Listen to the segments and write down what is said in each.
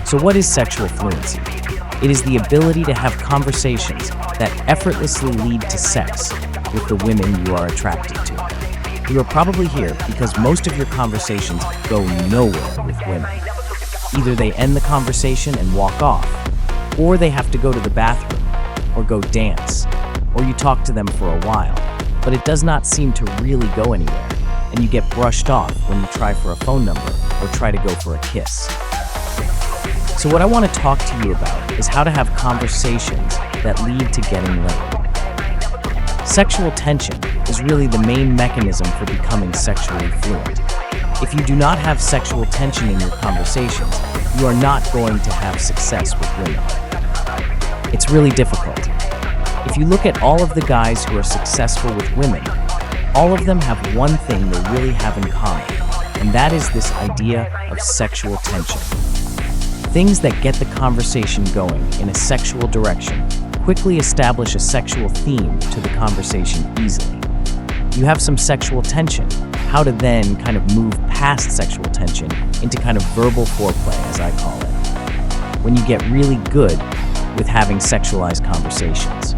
So what is sexual fluency? It is the ability to have conversations that effortlessly lead to sex with the women you are attracted to. You are probably here because most of your conversations go nowhere with women. Either they end the conversation and walk off, or they have to go to the bathroom, or go dance, or you talk to them for a while, but it does not seem to really go anywhere, and you get brushed off when you try for a phone number or try to go for a kiss. So what I want to talk to you about is how to have conversations that lead to getting laid. Sexual tension is really the main mechanism for becoming sexually fluent. If you do not have sexual tension in your conversations, you are not going to have success with women. It's really difficult. If you look at all of the guys who are successful with women, all of them have one thing they really have in common, and that is this idea of sexual tension. Things that get the conversation going in a sexual direction quickly establish a sexual theme to the conversation easily. You have some sexual tension, how to then kind of move past sexual tension into kind of verbal foreplay, as I call it. When you get really good with having sexualized conversations.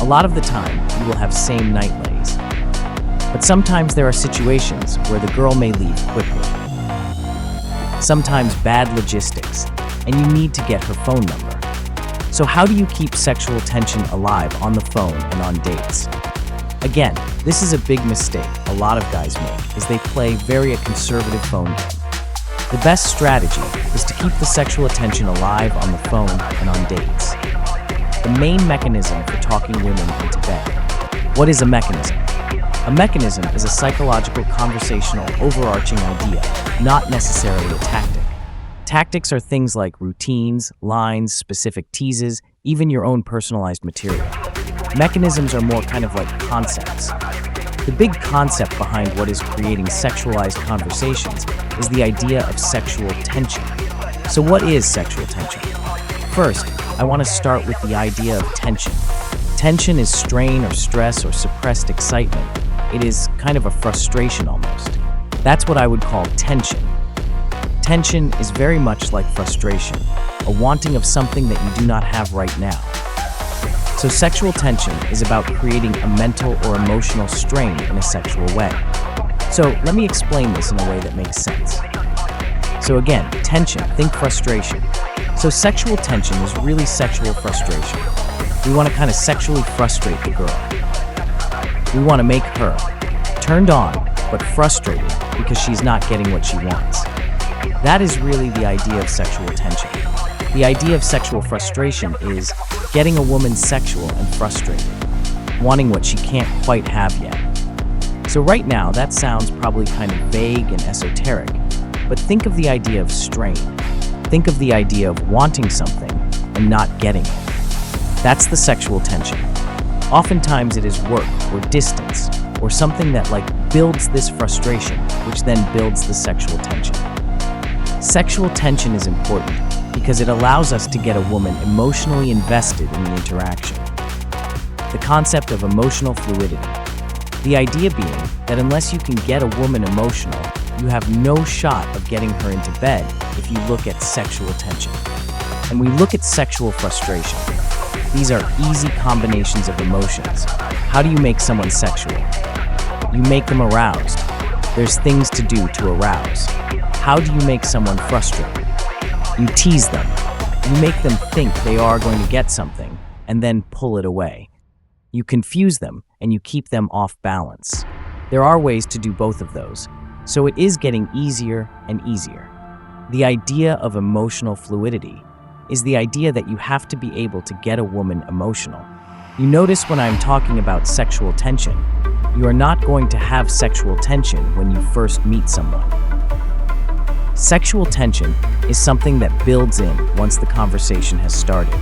A lot of the time, you will have same night lays. But sometimes there are situations where the girl may leave quickly. Sometimes bad logistics, and you need to get her phone number. So how do you keep sexual tension alive on the phone and on dates? Again, this is a big mistake a lot of guys make, is they play a conservative phone game. The best strategy is to keep the sexual attention alive on the phone and on dates. The main mechanism for talking women into bed. What is a mechanism? A mechanism is a psychological, conversational, overarching idea, not necessarily a tactic. Tactics are things like routines, lines, specific teases, even your own personalized material. Mechanisms are more kind of like concepts. The big concept behind what is creating sexualized conversations is the idea of sexual tension. So what is sexual tension? First, I want to start with the idea of tension. Tension is strain or stress or suppressed excitement. It is kind of a frustration almost. That's what I would call tension. Tension is very much like frustration, a wanting of something that you do not have right now. So sexual tension is about creating a mental or emotional strain in a sexual way. So let me explain this in a way that makes sense. So again, tension, think frustration. So sexual tension is really sexual frustration. We want to kind of sexually frustrate the girl. We want to make her turned on, but frustrated because she's not getting what she wants. That is really the idea of sexual tension. The idea of sexual frustration is getting a woman sexual and frustrated, wanting what she can't quite have yet. So right now, that sounds probably kind of vague and esoteric, but think of the idea of strain. Think of the idea of wanting something and not getting it. That's the sexual tension. Oftentimes it is work or distance or something that builds this frustration, which then builds the sexual tension. Sexual tension is important because it allows us to get a woman emotionally invested in the interaction. The concept of emotional fluidity. The idea being that unless you can get a woman emotional, you have no shot of getting her into bed if you look at sexual tension. And we look at sexual frustration. These are easy combinations of emotions. How do you make someone sexual? You make them aroused. There's things to do to arouse. How do you make someone frustrated? You tease them. You make them think they are going to get something and then pull it away. You confuse them and you keep them off balance. There are ways to do both of those, so it is getting easier and easier. The idea of emotional fluidity is the idea that you have to be able to get a woman emotional. You notice when I'm talking about sexual tension, you are not going to have sexual tension when you first meet someone. Sexual tension is something that builds in once the conversation has started.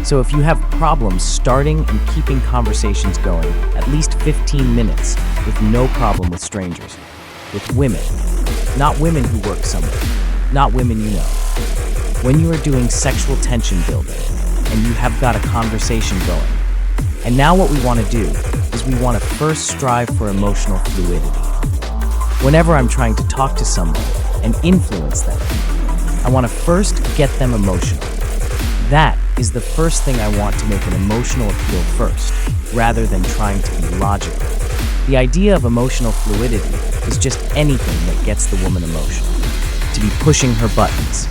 So if you have problems starting and keeping conversations going at least 15 minutes with no problem with strangers, with women, not women who work somewhere, not women you know. When you are doing sexual tension building and you have got a conversation going, and now what we want to do is we want to first strive for emotional fluidity. Whenever I'm trying to talk to someone and influence them, I want to first get them emotional. That is the first thing I want to make an emotional appeal first, rather than trying to be logical. The idea of emotional fluidity is just anything that gets the woman emotional. To be pushing her buttons,